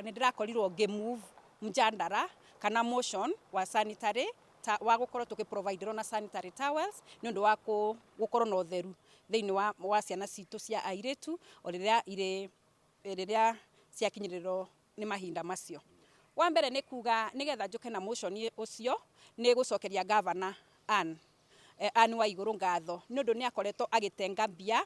ndirakorirwo ngimove mjandara kana motion wa sanitary wa gukorwo tukiproviderwo na sanitary towels ni undu wa gukorwo na utheru thiini wa ciana citu cia airetu o riria ciakinyirirwo ni mahinda macio. Wa mbere ni kuga nigetha njuke na motion ucio ni gucokeria governor Anne Waiguru ngatho ni undu ni akoretwo agitenga mbia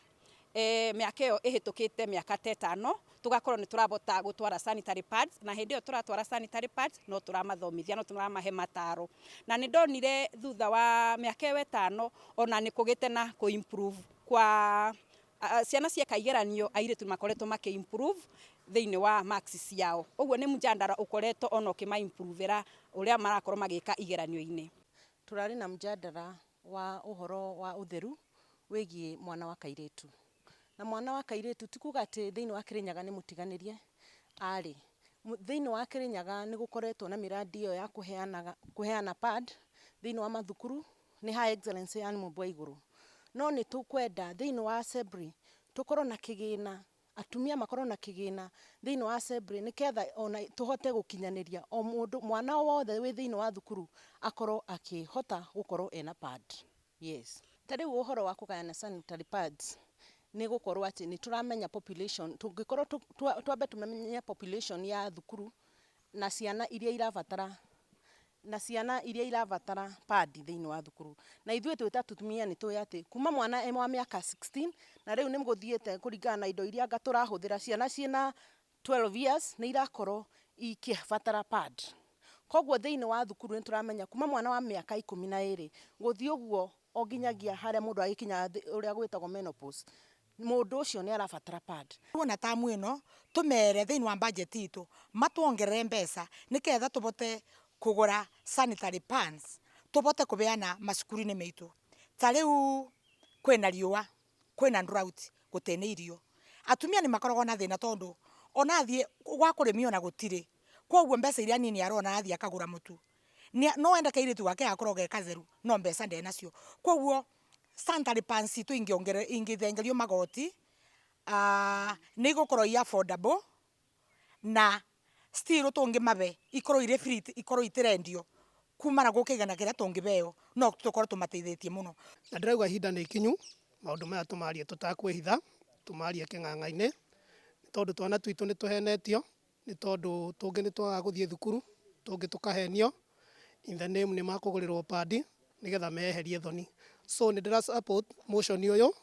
miaka iyo ihitukite miaka 5 tugakorwo ni turabota gutwara sanitary pads na hindi iyo turatwara sanitary pads no turamathomithia no turamahe mataro na ni ndonire thutha wa miaka 5 ona ni kugite na ku improve kwa ciana cia kaigeranio airetu makoretwo improve thiini wa marks ciao uguo ni mjandara ukoretwo ona ukima improvera uria marakorwo magika igeranio-ini. Turari na mjandara wa uhoro wa utheru wigie mwana wa kairetu na mwana wa kairetu tikuga ati thiini wa Kirinyaga ni mutiganirie ari thiini wa Kirinyaga ni gukoretwo na miradi iyo ya kuheana pad thiini wa mathukuru ni High Excellency Anne Waiguru no ni tukwenda thiini wa assembly tukorwo na kigina atumia makorwo na kigina thiini wa assembly niketha ona tuhote gukinyaniria o mundu mwana wothe wi thiini wa thukuru akorwo akihota gukorwo ena pad. Yes, tari uhoro wa kugayana sanitary pads ni gukorwo ati ni turamenya population tungikorwo twambe tumenye population ya thukuru na ciana iria irabatara pad thiini wa thukuru na ithuĩ twita tutumia ni tuĩ ati kuma mwana wa miaka 16 na riu ni mguthiite kuringana na indo iria turahuthira ciana ciena 12 years ni irakorwo ikibatara pad. Koguo thiini wa thukuru ni turamenya kuma mwana wa miaka 12 guthii uguo o nginyagia haria mundu agikinya uria gwitagwo menopause mundu ucio ni arabatara pad. Wona tamu ino tumere thiini wa budget itu matuongerere mbeca niketha tubote kugura sanitary pads tubote kubeana macukuru-ini maitu. Ta riu kwina riua kwina drought gutene irio atumia ni makoragwo na thina tondu ona athie gwa kurimio na gutire koguo mbeca iria nini arona athie akagura mutu no enda kairitu wake akorwo ge katheru no mbeca nde nacio koguo sanitary pads itu ingithengerio magoti ni gukorwo i affordable na still tungimabe ikorwo ire free ikorwo itirendio kuma na gukigana kiria tungibeo no tukorwo tumateithitie muno. Na ndirauga ihinda ni ikinyu maundu maya tumarie tutakwihitha tumarie king'ang'a-ini tondu twana twitu ni tuhenetio ni tondu tungi ni twaga guthie thukuru tungi tukahenio in the name ni makugurirwo pad nigetha meherie thoni. So ni ndira support motion uyu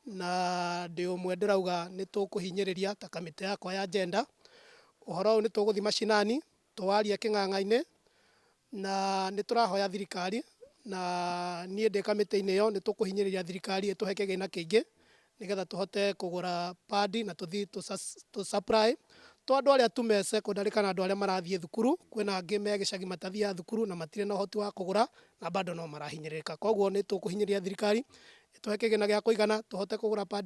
na ndi umwe ndirauga ni tukuhinyiriria ta kamite yakwa ya gender uhoro uyu ni tuguthi mashinani tuwarie king'ang'a-ini na ni turahoya thirikari na nie ndi kamite-ini yo ni tukuhinyiriria thirikari ituhe kigina kiingi nigetha tuhote kugura pad na tuthi tu supply to andu aria tume secondary kana andu aria marathie thukuru kwina angi me gicagi matathia thukuru na matire na uhoti wa kugura na bado no marahinyirika. Koguo ni tukuhinyiriria thirikari ituhe kigina gia kuigana tuhote kugura pad